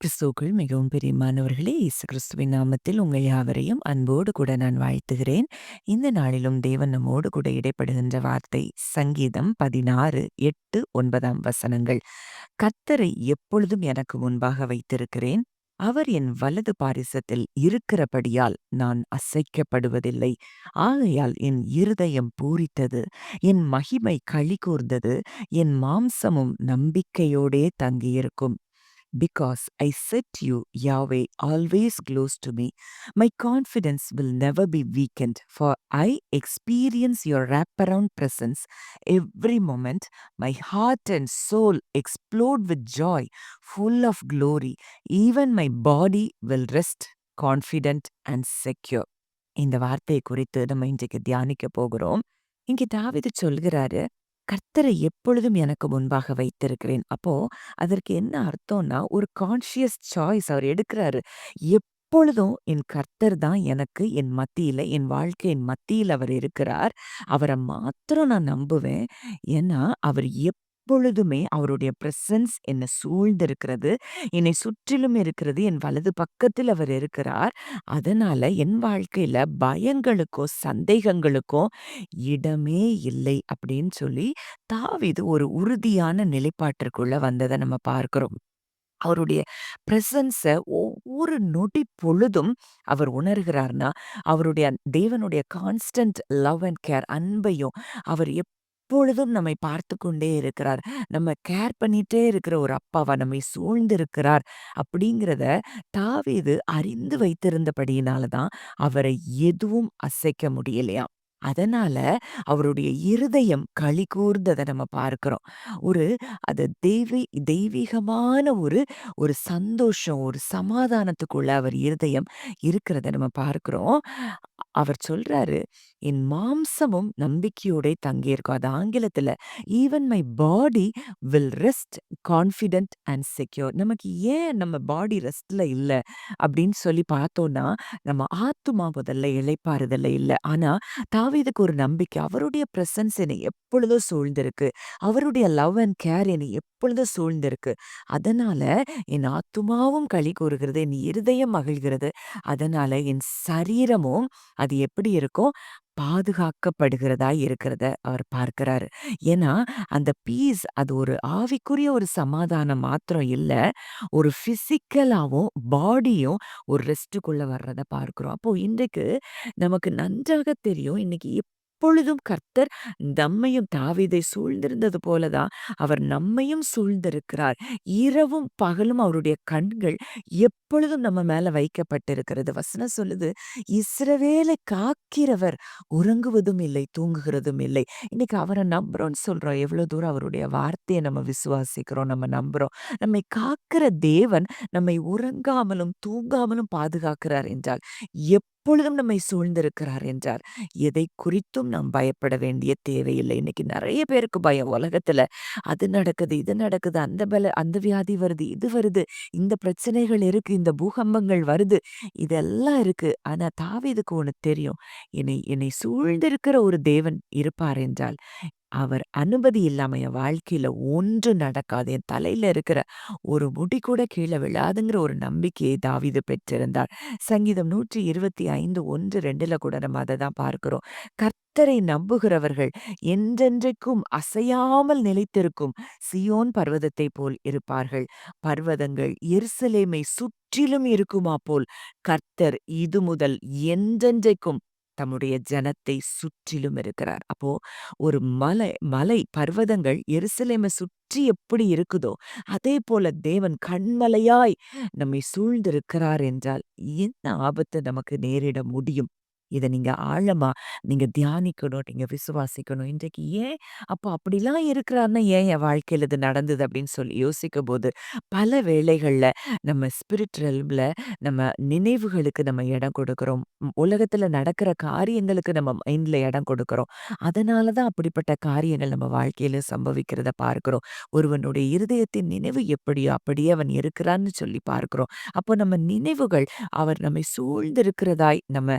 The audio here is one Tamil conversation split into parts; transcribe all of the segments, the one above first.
கிறிஸ்துவுக்குள் மிகவும் பிரியமானவர்களே, இயேசு கிறிஸ்துவின் நாமத்தில் உங்கள் யாவரையும் அன்போடு கூட நான் வாழ்த்துகிறேன். இந்த நாளிலும் தேவன் நம்மோடு கூட இடைப்படுகின்ற வார்த்தை சங்கீதம் 16, 8, 9 வசனங்கள். கர்த்தரை எப்பொழுதும் எனக்கு முன்பாக வைத்திருக்கிறேன். அவர் என் வலது பாரிசத்தில் இருக்கிறபடியால் நான் அசைக்கப்படுவதில்லை. ஆகையால் என் இருதயம் பூரித்தது, என் மகிமை களிகூர்ந்தது, என் மாம்சமும் நம்பிக்கையோடே தங்கியிருக்கும். Because I set you, Yahweh, always close to me. My confidence will never be weakened, for I experience your wraparound presence every moment. My heart and soul explode with joy, full of glory. Even my body will rest confident and secure. இந்த வார்த்தையை குறித்து நம்ம இன்றைக்கு தியானிக்க போகிறோம். இங்கே தாவீது சொல்கிறாரு, கர்த்தரை எப்பொழுதும் எனக்கு முன்பாக வைத்திருக்கிறேன். அப்போ அதற்கு என்ன அர்த்தம்னா, ஒரு கான்ஷியஸ் சாய்ஸ் அவர் எடுக்கிறாரு. எப்பொழுதும் என் கர்த்தர் தான் எனக்கு என் மத்தியில, என் வாழ்க்கையின் மத்தியில அவர் இருக்கிறார். அவர மாத்திரம் நான் நம்புவேன். ஏன்னா, அவர் எப்பொழுதுமே அவருடைய பிரசன்ஸ் என்ன சூழ்ந்திருக்கிறது. என்னை சுற்றிலும் இருக்கிறது. என் வலது பக்கத்தில் அவர் இருக்கிறார். அதனால என் வாழ்க்கையில பயங்களுக்கோ, சந்தேகங்களுக்கோ இடமே இல்லை அப்படின்னு சொல்லி தாவீது ஒரு உறுதியான நிலைப்பாட்டிற்குள்ள வந்தத நம்ம பார்க்கிறோம். அவருடைய பிரசன்ஸ ஒவ்வொரு நொடி பொழுதும் அவர் உணர்கிறார்னா, அவருடைய தேவனுடைய கான்ஸ்டன்ட் லவ் அண்ட் கேர் அன்பையும் அவர் எப்பொழுதும் நம்மை பார்த்துக் கொண்டே இருக்கிறார். நம்ம கேர் பண்ணிட்டே இருக்கிற ஒரு அப்பாவா நம்மை சூழ்ந்திருக்கிறார் அப்படிங்கிறத தாவீது அறிந்து வைத்திருந்தபடியினால தான் அவரை எதுவும் அசைக்க முடியலையாம். அதனால அவருடைய இருதயம் களிகூர்ந்தத நம்ம பார்க்கிறோம். ஒரு அது தெய்வீகமான ஒரு ஒரு சந்தோஷம், ஒரு சமாதானத்துக்குள்ள அவர் இருதயம் இருக்கிறத நம்ம பார்க்கிறோம். அவர் சொல்றாரு, "என் மாம்சமும் நம்பிக்கையோடே தங்கியிருக்கும்." அது ஆங்கிலத்துல, "even my body will rest confident and secure." நமக்கு ஏன் நம்ம பாடி ரெஸ்ட்ல இல்ல அப்படின்னு சொல்லி பார்த்தோம்னா, நம்ம ஆத்துமா முதல்ல இளைப்பாறுதல்ல இல்ல. ஆனா தாவீதுக்கு ஒரு நம்பிக்கை. அவருடைய பிரசன்ஸ் என்னை எப்பொழுதும் சூழ்ந்திருக்கு. அவருடைய லவ் அண்ட் கேர் என்னை எப்பொழுதும் சூழ்ந்திருக்கு. அதனால என் ஆத்துமாவும் களி கூறுகிறது, என் இருதயம் மகிழ்கிறது. அதனால என் சரீரமும் அது எப்படி இருக்கும்? பாதுகாக்கப்படுகிறதா இருக்கிறத அவர் பார்க்கிறாரு. ஏன்னா, அந்த பீஸ் அது ஒரு ஆவிக்குரிய ஒரு சமாதானம் மாத்திரம் இல்ல. ஒரு பிசிக்கலாவும், பாடியும் ஒரு ரெஸ்ட்டுக்குள்ள வர்றத பார்க்கிறோம். அப்போ இன்றைக்கு நமக்கு நன்றாக தெரியும். இன்னைக்கு எப்பொழுதும் கர்த்தர் நம்மையும் தாவீதை சூழ்ந்திருந்தது போல தான் அவர் நம்மையும் சூழ்ந்திருக்கிறார். இரவும் பகலும் அவருடைய கண்கள் எப்பொழுதும் நம்ம மேல வைக்கப்பட்டிருக்கிறது. வசனம் சொல்லுது, இஸ்ரவேலை காக்கிறவர் உறங்குவதும் இல்லை, தூங்குகிறதும் இல்லை. இன்னைக்கு அவரை நம்புறோம்னு சொல்றோம். எவ்வளவு தூரம் அவருடைய வார்த்தையை நம்ம விசுவாசிக்கிறோம், நம்ம நம்புறோம். நம்மை காக்கிற தேவன் நம்மை உறங்காமலும் தூங்காமலும் பாதுகாக்கிறார் என்றால், எப்பொழுதும் நம்மை சூழ்ந்திருக்கிறார் என்றார், எதை குறித்தும் நாம் பயப்பட வேண்டிய தேவையில்லை. இன்னைக்கு நிறைய பேருக்கு பயம் உலகத்துல. அது நடக்குது, இது நடக்குது, அந்த வியாதி வருது, இது வருது, இந்த பிரச்சனைகள் இருக்கு, இந்த பூகம்பங்கள் வருது, இதெல்லாம் இருக்கு. ஆனா தாவீதுக்கு ஒண்ணு தெரியும். என்னை என்னை சூழ்ந்திருக்கிற ஒரு தேவன் இருப்பார் என்றால், அவர் அனுமதி இல்லாம என் வாழ்க்கையில ஒன்றும் நடக்காது. என் தலையில இருக்கிற ஒரு முடி கூட கீழ விழாதுங்கிற ஒரு நம்பிக்கையை தாவீது பெற்றிருந்தார். சங்கீதம் 125, 1, 2ல கூட நம்ம அத தான் பார்க்கிறோம். கர்த்தரை நம்புகிறவர்கள் என்றென்றைக்கும் அசையாமல் நிலைத்திருக்கும் சீயோன் பர்வதத்தைப் போல் இருப்பார்கள். பர்வதங்கள் எருசலேமை சுற்றிலும் இருக்குமா போல் கர்த்தர் இது முதல் என்றென்றைக்கும் தம்முடைய ஜனத்தை சுற்றிலும் இருக்கிறார். அப்போ ஒரு மலை பர்வதங்கள் எருசலேமை சுற்றி எப்படி இருக்குதோ, அதே போல தேவன் கன்மலையாய் நம்மை சூழ்ந்திருக்கிறார் என்றால், என்ன ஆபத்து நமக்கு நேரிட முடியும்? இத நீங்க ஆழமா நீங்க தியானிக்கணும், நீங்க விசுவாசிக்கணும். இன்றைக்கு ஏன் அப்போ அப்படிலாம் இருக்கிறார்ன்னா, ஏன் என் வாழ்க்கையில இது நடந்தது அப்படின்னு சொல்லி யோசிக்கும்போது, பல வேளைகள்ல நம்ம ஸ்பிரிட் ரெல்ம்ல நம்ம நினைவுகளுக்கு நம்ம இடம் கொடுக்கிறோம். உலகத்துல நடக்கிற காரியங்களுக்கு நம்ம மைண்ட்ல இடம் கொடுக்கிறோம். அதனால தான் அப்படிப்பட்ட காரியங்கள் நம்ம வாழ்க்கையில சம்பவிக்கிறத பார்க்கிறோம். ஒருவனுடைய இருதயத்தின் நினைவு எப்படியோ அப்படியே அவன் இருக்கிறான்னு சொல்லி பார்க்கிறோம். அப்போ நம்ம நினைவுகள் அவர் நம்மை சூழ்ந்திருக்கிறதாய் நம்ம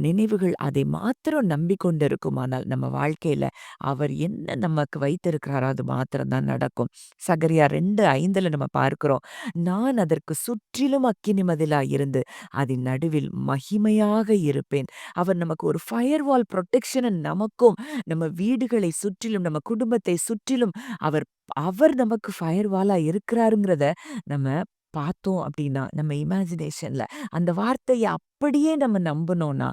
நினைவுகள் அதை மாத்திரம் நம்பிக்கொண்டிருக்குமானால், நம்ம வாழ்க்கையில அவர் என்ன நமக்கு வைத்திருக்கிறாரோ அது மாத்திரம் தான் நடக்கும். சகரியா 2:5 நம்ம பார்க்கிறோம். நான் அதற்கு சுற்றிலும் அக்கினி மதிலாய் இருந்து, அதின் நடுவில் மகிமையாக இருப்பேன். அவர் நமக்கு ஒரு ஃபயர்வால் புரொடெக்ஷன நமக்கும், நம்ம வீடுகளை சுற்றிலும், நம்ம குடும்பத்தை சுற்றிலும் அவர் அவர் நமக்கு ஃபயர்வாலா இருக்கிறாருங்கிறத நம்ம பார்த்தோம் அப்படின்னா, நம்ம இமேஜினேஷன்ல அந்த வார்த்தைய அப்படியே நம்ம நம்புனோம்னா,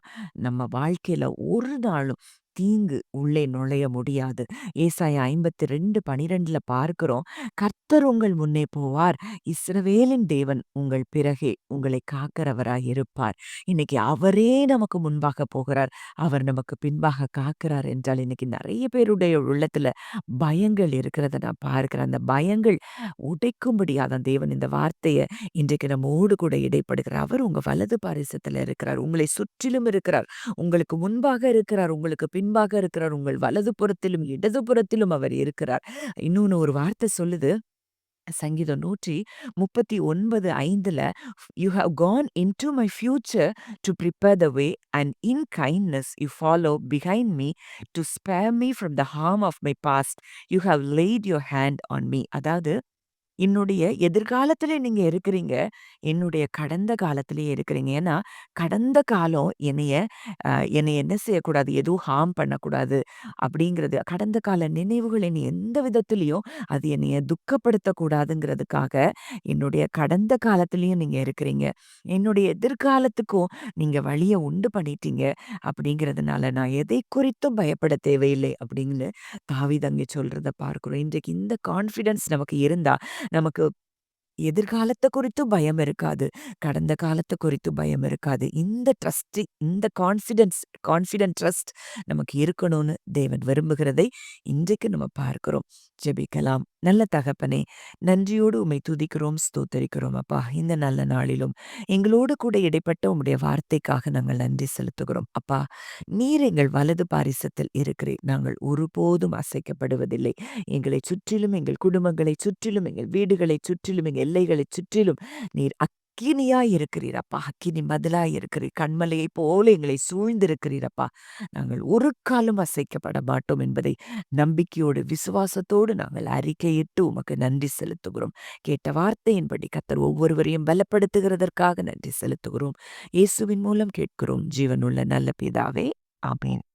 நம்ம வாழ்க்கையில ஒரு நாளும் தீங்கு உள்ளே நுழைய முடியாது. ஏசாயா 52:12 பார்க்கிறோம். கர்த்தர் உங்கள் முன்னே போவார். இஸ்ரவேலின் தேவன் உங்கள் பிறகே உங்களை காக்கிறவராய் இருப்பார். இன்னைக்கு அவரே நமக்கு முன்பாக போகிறார். அவர் நமக்கு பின்பாக காக்கிறார் என்றால், இன்னைக்கு நெறைய பேருடைய உள்ளத்துல பயங்கள் இருக்கிறத நான் பார்க்கிறேன். அந்த பயங்கள் உடைக்கும்படியா தான் தேவன் இந்த வார்த்தைய இன்றைக்கு நம்மோடு கூட இடைப்படுகிறார். அவர் உங்க வலது பாரிசத்துல இருக்கிறார். உங்களை சுற்றிலும் இருக்கிறார். உங்களுக்கு முன்பாக இருக்கிறார். உங்களுக்கு பின்பாக இருக்கிறார். உங்கள் வலது புறத்திலும், இடது புறத்திலும் அவர் இருக்கிறார். இன்னொன்னு ஒரு வார்த்தை சொல்லுது. சங்கீதம் 139:5 "you have gone into my future to prepare the way and in kindness you follow behind me to spare me from the harm of my past. You have laid your hand on me." அதாவது என்னுடைய எதிர்காலத்திலே நீங்க இருக்கிறீங்க. என்னுடைய கடந்த காலத்திலேயே இருக்கிறீங்க. ஏன்னா, கடந்த காலம் என்னைய என்ன செய்யக்கூடாது, எதுவும் ஹார்ம் பண்ணக்கூடாது அப்படிங்கிறது. கடந்த கால நினைவுகள் என்னைய எந்த விதத்திலயும் அது என்னைய துக்கப்படுத்தக்கூடாதுங்கிறதுக்காக, என்னுடைய கடந்த காலத்திலயும் நீங்க இருக்கிறீங்க. என்னுடைய எதிர்காலத்துக்கும் நீங்க வழிய உண்டு பண்ணிட்டீங்க. அப்படிங்கிறதுனால நான் எதை குறித்தும் பயப்பட தேவையில்லை அப்படின்னு தாவீது அங்கே சொல்றத பார்க்கிறோம். இன்றைக்கு இந்த கான்ஃபிடன்ஸ் நமக்கு இருந்தா, நமக்கு எதிர்காலத்த குறித்து பயம் இருக்காது. கடந்த காலத்த குறித்து பயம் இருக்காது. இந்த ட்ரஸ்ட், இந்த கான்ஃபிடென்ட் ட்ரஸ்ட் நமக்கு இருக்கணும்னு தேவன் விரும்புகிறதை இன்றைக்கு நம்ம பார்க்கிறோம். ஜெபிக்கலாம். நல்ல தகப்பனே, நன்றியோடு உம்மை துதிக்கிறோம், ஸ்தோத்தரிக்கிறோம் அப்பா. இந்த நல்ல நாளிலும் எங்களோடு கூட இடைப்பட்ட உம்முடைய வார்த்தைக்காக நாங்கள் நன்றி செலுத்துகிறோம். அப்பா, நீர் எங்கள் வலது பாரிசத்தில் இருக்கிறீர். நாங்கள் ஒருபோதும் அசைக்கப்படுவதில்லை. எங்களைச் சுற்றிலும், எங்கள் குடும்பங்களைச் சுற்றிலும், எங்கள் வீடுகளைச் சுற்றிலும், எங்கள் எல்லைகளைச் சுற்றிலும் நீர் அக்கினியாய் இருக்கிறீர் அப்பா. அக்கினி மதிலாய் இருக்கிறீர். கன்மலையைப் போல எங்களை சூழ்ந்திருக்கிறீர் அப்பா. நாங்கள் ஒரு காலும் அசைக்கப்பட மாட்டோம் என்பதை நம்பிக்கையோடு, விசுவாசத்தோடு நாங்கள் அறிக்கையிட்டு உமக்கு நன்றி செலுத்துகிறோம். கேட்ட வார்த்தையின்படி கர்த்தர் ஒவ்வொருவரையும் பலப்படுத்துகிறதற்காக நன்றி செலுத்துகிறோம். இயேசுவின் மூலம் கேட்கிறோம் ஜீவனுள்ள நல்ல பிதாவே. ஆமென்.